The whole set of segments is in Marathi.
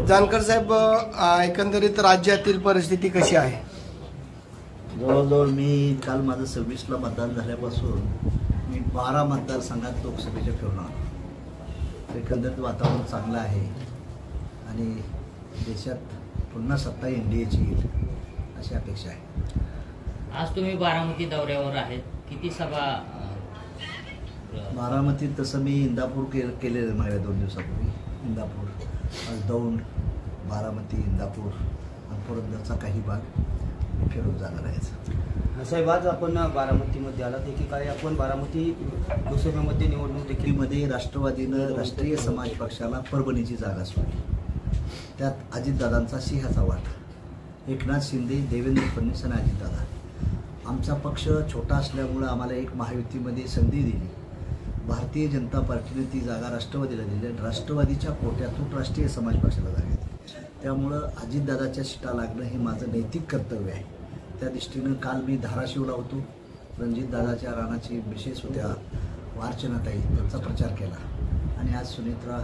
जानकर साहेब, एकंदरीत राज्यातील परिस्थिती कशी आहे? जवळजवळ मी काल माझं 26ला मतदान झाल्यापासून मी 12 मतदारसंघात लोकसभेच्या फिरून आलो. एकंदरीत वातावरण चांगलं आहे आणि देशात पुन्हा सत्ता एनडीएची येईल अशी अपेक्षा आहे. आज तुम्ही बारामती दौऱ्यावर आहेत, किती सभा? बारामतीत तसं मी इंदापूर केलेलं माझ्या 2 दिवसापूर्वी. इंदापूर, दौंड, बारामती, इंदापूर आणि पुरंदरचा काही भाग फिरून जाणार आहे. साहेब, आज आपण बारामतीमध्ये आलात. एकीकाळी आपण बारामती लोकसभेमध्ये निवडणूक देखील राष्ट्रवादीनं राष्ट्रीय समाज पक्षाला परभणीची जागा सोडली. त्यात अजितदादांचा सिंहाचा वाटा. एकनाथ शिंदे, देवेंद्र फडणवीस आणि अजितदादा. आमचा पक्ष छोटा असल्यामुळं आम्हाला एक महायुतीमध्ये संधी दिली. भारतीय जनता पार्टीने ती जागा राष्ट्रवादीला दिली आणि राष्ट्रवादीच्या कोट्यातून राष्ट्रीय समाज पक्षाला जागा दिली. त्यामुळं अजितदादाच्या सीटा लागणं हे माझं नैतिक कर्तव्य आहे. त्या दृष्टीनं काल मी धाराशिवला होतो. रणजितदादाच्या राणाची विशेष होत्या अर्चनाताई, त्यांचा प्रचार केला आणि आज सुनेत्रा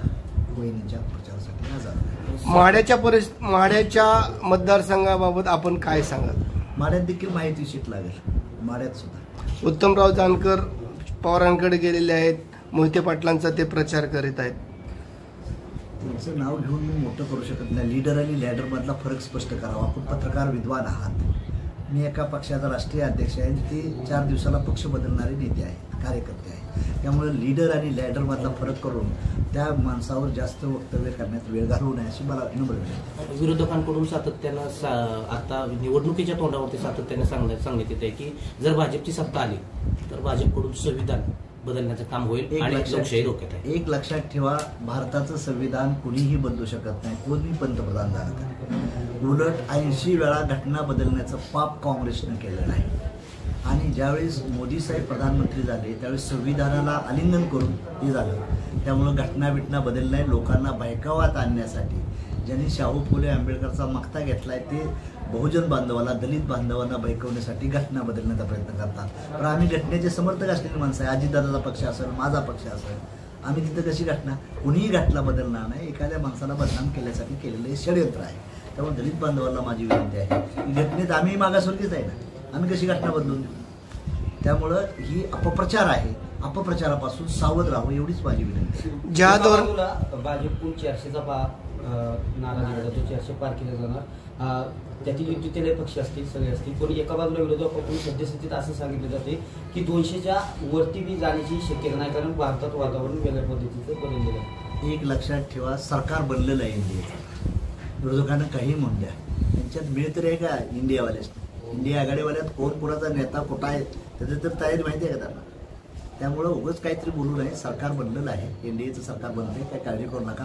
वहिनीच्या प्रचारासाठी आज आलो. माढ्याच्या मतदारसंघाबाबत आपण काय सांगाल? माढ्यात देखील माहिती सीट लागेल. माढ्यात सुद्धा उत्तमराव जानकर पवारांकडे गेलेले आहेत. मोहिते पाटलांचा ते प्रचार करीत आहेत. त्यांचं नाव घेऊन मी मोठं करू शकत नाही. लीडर आणि लॅडरमधला फरक स्पष्ट करावा. आपण पत्रकार विद्वान आहात. मी एका पक्षाचा राष्ट्रीय अध्यक्ष आहे. ते 4 दिवसाला पक्ष बदलणारे नेते आहेत, कार्यकर्ते आहेत. त्यामुळे लीडर आणि लॅडरमधला फरक करून त्या माणसावर जास्त वक्तव्य करण्यात वेळ घालवू नये अशी मला नम्र विनंती आहे. विरोधकांकडून सातत्यानं आता निवडणुकीच्या तोंडावरती सातत्याने सांगण्यात येत आहे की जर भाजपची सत्ता आली तर भाजपकडून संविधान बदलण्याचं काम होईल आणि लोकशाही धोक्यात आहे. एक लक्षात ठेवा, भारताचं संविधान कुणीही बदलू शकत नाही. कोणी पंतप्रधान झाला तर. उलट 80 वेळा घटना बदलण्याचं पाप काँग्रेसनं केलेलं आहे. आणि ज्यावेळेस मोदी साहेब प्रधानमंत्री झाले त्यावेळेस संविधानाला आलिंगन करून ते झालं. त्यामुळं घटना बदलल्या. लोकांना बहकावात आणण्यासाठी ज्यांनी शाहू फुले आंबेडकरचा मक्ता घेतलाय ते बहुजन बांधवाला, दलित बांधवांना बहकवण्यासाठी घटना बदलण्याचा प्रयत्न करतात. पण आम्ही घटनेचे समर्थक असलेली माणसं आहे. अजितदादाचा पक्ष असेल, माझा पक्ष असेल, आम्ही तिथं कशी घटना, कुणीही घटना बदलणार नाही. एखाद्या माणसाला बदनाम केल्यासाठी केलेलं हे षडयंत्र आहे. त्यामुळे दलित बांधवांना माझी विनंती आहे की घटनेत आम्ही मागासवर्गीच आहे ना, आम्ही कशी घटना बदलून देऊ. त्यामुळं ही अपप्रचार आहे. अपप्रचारापासून सावध राहावं एवढीच माझी विनंती. ज्या भाजपकडून 400चा नारा दिला जातो, 400 पार केले जाणार. त्यातील युतीतले पक्ष असतील, सगळे असतील. पण एका बाजूला विरोधकांकडून सद्यस्थितीत असं सांगितलं जाते की 200च्या वरती बी जाण्याची शक्यता नाही, कारण भारतात वातावरण वेगळ्या पद्धतीचं बदललेलं आहे. एक लक्षात ठेवा, सरकार बनलेलं आहे इंडियाचं. विरोधकांना काही म्हणून द्या, त्यांच्यात मिळ तरी आहे का इंडियावाल्याच? इंडिया आघाडीवाल्यात कोण कोणाचा नेता कुठं आहे त्याचं तर तयारी माहिती आहे का त्यांना? त्यामुळं उगाच काहीतरी बोलू नये. सरकार बनलेलं आहे, एनडीएचं सरकार बनतंय, काय काळजी करू नका.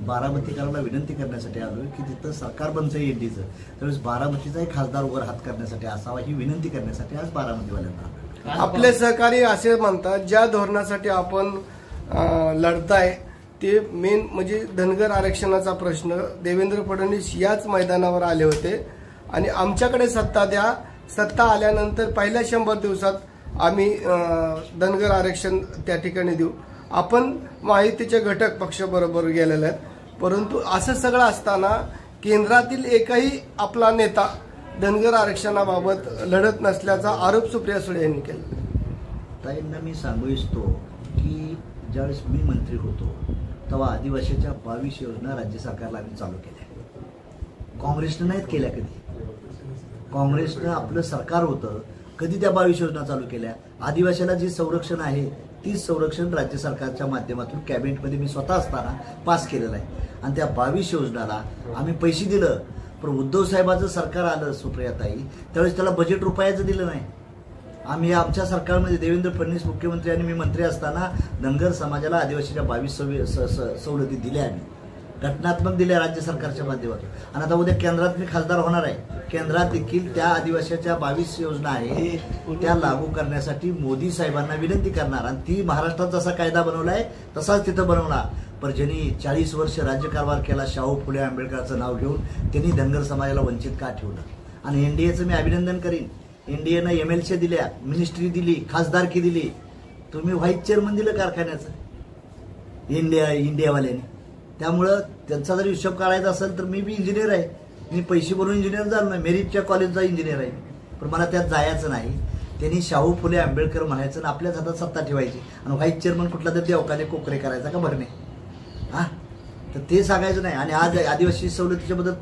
बारामतीकरांना विनंती करण्यासाठी आलो की तिथं सरकार बनतंय एनडीचं, त्यावेळेस बारामतीचाही खासदार वर हात करण्यासाठी असावा ही विनंती करण्यासाठी आज बारामतीवाल्यांना. आपले सहकारी असे म्हणतात, ज्या धोरणासाठी आपण लढताय ते मेन म्हणजे धनगर आरक्षणाचा प्रश्न. देवेंद्र फडणवीस याच मैदानावर आले होते आणि आमच्याकडे सत्ता द्या, सत्ता आल्यानंतर पहिल्या 100 दिवसात आम्ही धनगर आरक्षण त्या ठिकाणी देऊ. आपण माहितीचे घटक पक्ष बरोबर गेलेले आहेत. परंतु असं सगळं असताना केंद्रातील एकही आपला नेता धनगर आरक्षणाबाबत लढत नसल्याचा आरोप सुप्रिया सुळे यांनी केला. ताईंना मी सांगू इच्छितो की ज्यावेळेस मी मंत्री होतो तेव्हा आदिवासीच्या 22 योजना राज्य सरकारला आम्ही चालू केल्या. काँग्रेसनं नाहीत केल्या कधी. काँग्रेसनं आपलं सरकार होतं, कधी त्या 22 योजना चालू केल्या? आदिवासीला जी संरक्षण आहे तीच संरक्षण राज्य सरकारच्या माध्यमातून कॅबिनेटमध्ये मी स्वतः असताना पास केलेलं आहे. आणि त्या 22 योजनाला आम्ही पैसे दिलं. पण उद्धव साहेबांचं सरकार आलं सुप्रियाताई, त्यावेळेस त्याला बजेट रुपयाचं दिलं नाही. आम्ही आमच्या सरकारमध्ये देवेंद्र फडणवीस मुख्यमंत्री आणि मी मंत्री असताना धनगर समाजाला आदिवासीच्या 22 सवलती दिल्या. आम्ही घटनात्मक दिल्या राज्य सरकारच्या माध्यमातून. आणि आता उद्या केंद्रात मी खासदार होणार आहे. केंद्रात देखील त्या आदिवासीच्या 22 योजना आहे त्या लागू करण्यासाठी मोदी साहेबांना विनंती करणार. आणि ती महाराष्ट्रात जसा कायदा बनवलाय तसाच तिथं बनवणार. पण ज्यांनी 40 वर्ष राज्यकारभार केला शाहू फुले आंबेडकरचं नाव घेऊन, त्यांनी धनगर समाजाला वंचित का ठेवलं? आणि एनडीएचं मी अभिनंदन करीन. एनडीएनं MLC दिल्या, मिनिस्ट्री दिली, खासदारकी दिली. तुम्ही व्हाईस चेअरमन दिलं कारखान्याचं इंडियावाल्यांनी. त्यामुळं त्यांचा जर हिशोब काढायचा असेल तर मी बी इंजिनियर आहे, मी पैसे भरून इंजिनियर झालो नाही, मेरिटच्या कॉलेजचा इंजिनियर आहे, पण मला त्यात जायचं नाही. त्यांनी शाहू फुले आंबेडकर म्हणायचं आणि आपल्याच हातात सत्ता ठेवायची आणि व्हाईस चेअरमन कुठला तरी देवकाने कोकरे करायचा का भरणे, हा, तर ते सांगायचं नाही. आणि आज आदिवासी सवलतीच्या बद्दल